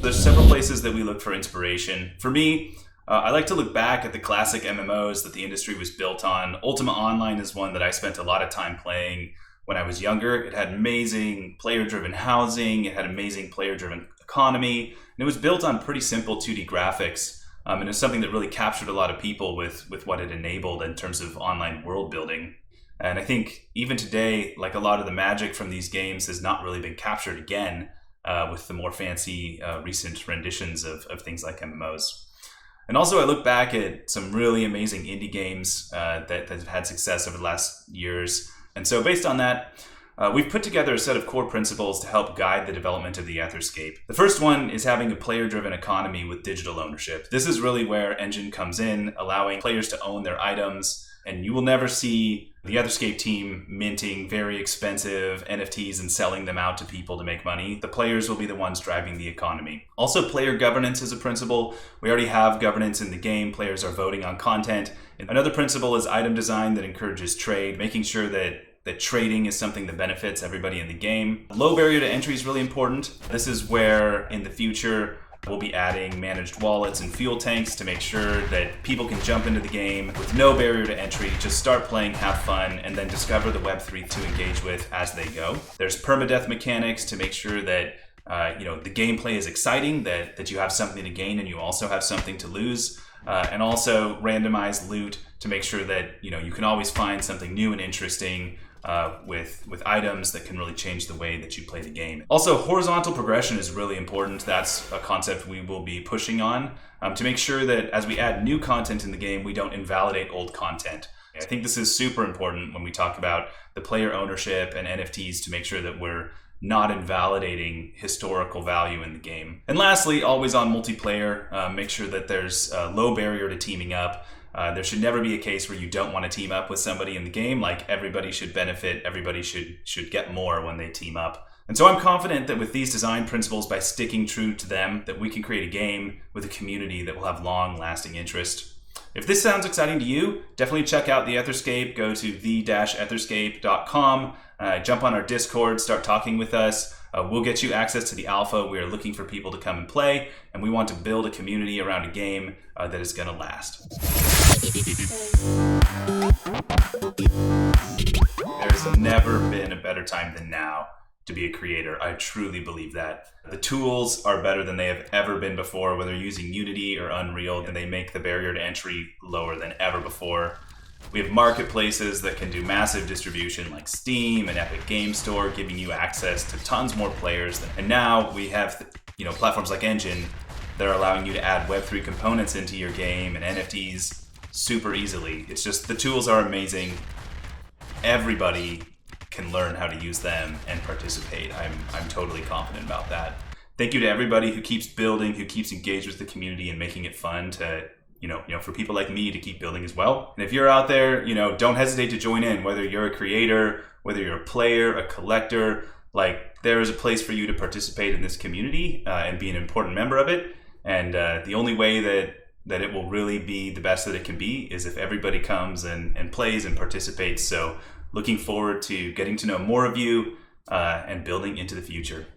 There's several places that we look for inspiration. For me, I like to look back at the classic MMOs that the industry was built on. Ultima Online is one that I spent a lot of time playing when I was younger. It had amazing player-driven housing, it had amazing player-driven economy, and it was built on pretty simple 2D graphics. And it's something that really captured a lot of people with what it enabled in terms of online world building. And I think even today, like a lot of the magic from these games has not really been captured again with the more fancy recent renditions of things like MMOs. And also I look back at some really amazing indie games that have had success over the last years. And so based on that, we've put together a set of core principles to help guide the development of the Etherscape. The first one is having a player-driven economy with digital ownership. This is really where Enjin comes in, allowing players to own their items, and you will never see the Etherscape team minting very expensive NFTs and selling them out to people to make money. The players will be the ones driving the economy. Also, player governance is a principle. We already have governance in the game. Players are voting on content. Another principle is item design that encourages trade, making sure that trading is something that benefits everybody in the game. Low barrier to entry is really important. This is where in the future we'll be adding managed wallets and fuel tanks to make sure that people can jump into the game with no barrier to entry, just start playing, have fun, and then discover the Web3 to engage with as they go. There's permadeath mechanics to make sure that the gameplay is exciting, that you have something to gain and you also have something to lose. And also randomized loot to make sure that you can always find something new and interesting with items that can really change the way that you play the game. Also, horizontal progression is really important. That's a concept we will be pushing on to make sure that as we add new content in the game, we don't invalidate old content. I think this is super important when we talk about the player ownership and NFTs to make sure that we're not invalidating historical value in the game. And lastly, always on multiplayer, make sure that there's a low barrier to teaming up. There should never be a case where you don't want to team up with somebody in the game. Like, everybody should benefit, everybody should get more when they team up. And so I'm confident that with these design principles, by sticking true to them, that we can create a game with a community that will have long-lasting interest. If this sounds exciting to you, definitely check out the Etherscape. Go to the-etherscape.com, jump on our Discord, start talking with us. We'll get you access to the alpha. We are looking for people to come and play, and we want to build a community around a game that is going to last. There's never been a better time than now to be a creator. I truly believe that. The tools are better than they have ever been before, whether using Unity or Unreal, and they make the barrier to entry lower than ever before. We have marketplaces that can do massive distribution like Steam and Epic Game Store, giving you access to tons more players. And now we have platforms like Enjin that are allowing you to add Web3 components into your game and NFTs super easily. It's just, the tools are amazing. Everybody can learn how to use them and participate. I'm totally confident about that. Thank you to everybody who keeps building, who keeps engaged with the community and making it fun to for people like me to keep building as well. And if you're out there, don't hesitate to join in, whether you're a creator, whether you're a player, a collector, there is a place for you to participate in this community and be an important member of it. And the only way that it will really be the best that it can be is if everybody comes and plays and participates. So looking forward to getting to know more of you and building into the future.